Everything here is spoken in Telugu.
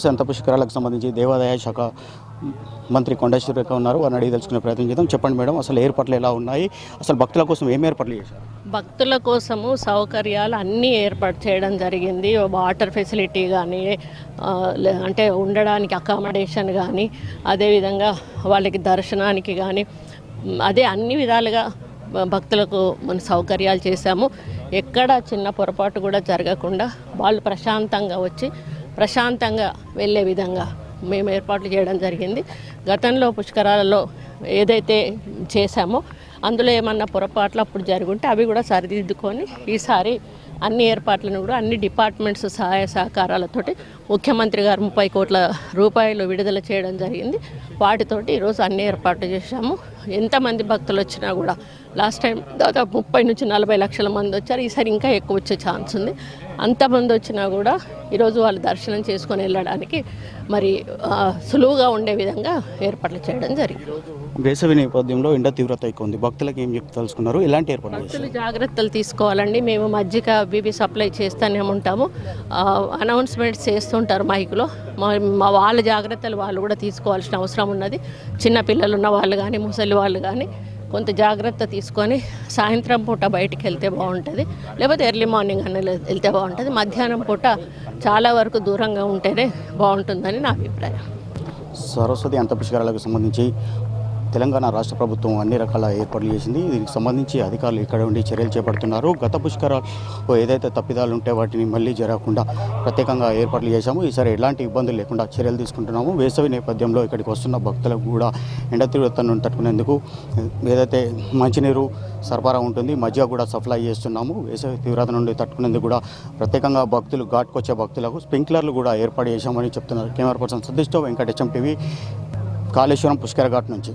సంత పుష్కరాలకు సంబంధించి దేవాదాయ శాఖ మంత్రి కొండ సురేఖ ఉన్నారు. వారిని అడిగి తెలుసుకునే ప్రయత్నం చేద్దాం. చెప్పండి మేడం, అసలు ఏర్పాట్లు ఎలా ఉన్నాయి, అసలు భక్తుల కోసం ఏం ఏర్పాట్లు చేశారు? భక్తుల కోసము సౌకర్యాలు అన్నీ ఏర్పాటు చేయడం జరిగింది. వాటర్ ఫెసిలిటీ కానీ, అంటే ఉండడానికి అకామిడేషన్ కానీ, అదేవిధంగా వాళ్ళకి దర్శనానికి కానీ, అదే అన్ని విధాలుగా భక్తులకు మన సౌకర్యాలు చేశాము. ఎక్కడ చిన్న పొరపాటు కూడా జరగకుండా వాళ్ళు ప్రశాంతంగా వచ్చి ప్రశాంతంగా వెళ్ళే విధంగా మేము ఏర్పాట్లు చేయడం జరిగింది. గతంలో పుష్కరాలలో ఏదైతే చేశామో అందులో ఏమన్నా పొరపాట్లు అప్పుడు జరుగుంటే అవి కూడా సరిదిద్దుకొని ఈసారి అన్ని ఏర్పాట్లను కూడా అన్ని డిపార్ట్మెంట్స్ సహాయ సహకారాలతోటి ముఖ్యమంత్రి గారు 30 కోట్ల రూపాయలు విడుదల చేయడం జరిగింది. వాటితోటి ఈరోజు అన్ని ఏర్పాట్లు చేశాము. ఎంతమంది భక్తులు వచ్చినా కూడా లాస్ట్ టైం దాదాపు 30 నుంచి 40 లక్షల మంది వచ్చారు. ఈసారి ఇంకా ఎక్కువ వచ్చే ఛాన్స్ ఉంది. అంతమంది వచ్చినా కూడా ఈరోజు వాళ్ళు దర్శనం చేసుకొని వెళ్ళడానికి మరి సులువుగా ఉండే విధంగా ఏర్పాట్లు చేయడం జరిగింది. వేసవి నేపథ్యంలో ఎండ తీవ్రత ఎక్కువ ఉంది. భక్తులకు ఏం చెప్పి తెలుసుకున్నారు, ఎలాంటి ఏర్పాట్లు చేశారు? భక్తులు జాగ్రత్తలు తీసుకోవాలండి. మేము మజ్జిగ బీబీ సప్లై చేస్తూనే ఉంటాము. అనౌన్స్మెంట్స్ చేస్తుంటారు మైకులో. మా వాళ్ళ జాగ్రత్తలు వాళ్ళు కూడా తీసుకోవాల్సిన అవసరం ఉన్నది. చిన్నపిల్లలు ఉన్న వాళ్ళు కానీ, ముసలి వాళ్ళు కానీ కొంత జాగ్రత్త తీసుకొని సాయంత్రం పూట బయటికి వెళ్తే బాగుంటుంది, లేకపోతే ఎర్లీ మార్నింగ్ అన్న వెళ్తే బాగుంటుంది. మధ్యాహ్నం పూట చాలా వరకు దూరంగా ఉంటేనే బాగుంటుందని నా అభిప్రాయం. సరస్వతి అంత పుష్కరాలకు సంబంధించి తెలంగాణ రాష్ట్ర ప్రభుత్వం అన్ని రకాల ఏర్పాట్లు చేసింది. దీనికి సంబంధించి అధికారులు ఇక్కడ ఉండి చర్యలు చేపడుతున్నారు. గత పుష్కరాలు ఏదైతే తప్పిదాలు ఉంటే వాటిని మళ్ళీ జరగకుండా ప్రత్యేకంగా ఏర్పాట్లు చేశాము. ఈసారి ఎలాంటి ఇబ్బందులు లేకుండా చర్యలు తీసుకుంటున్నాము. వేసవి నేపథ్యంలో ఇక్కడికి వస్తున్న భక్తులకు కూడా ఎండ తీవ్రతను తట్టుకునేందుకు ఏదైతే మంచినీరు సరఫరా ఉంటుంది, మజ్జిగ కూడా సప్లై చేస్తున్నాము. వేసవి తీవ్రత నుండి తట్టుకునేందుకు కూడా ప్రత్యేకంగా భక్తులు ఘాట్కొచ్చే భక్తులకు స్ప్రింక్లర్లు కూడా ఏర్పాటు చేశామని చెప్తున్నారు. కెమెరా పర్సన్ సతీష్తో వెంకటేశం టీవీ, కాళేశ్వరం పుష్కర ఘాట్ నుంచి.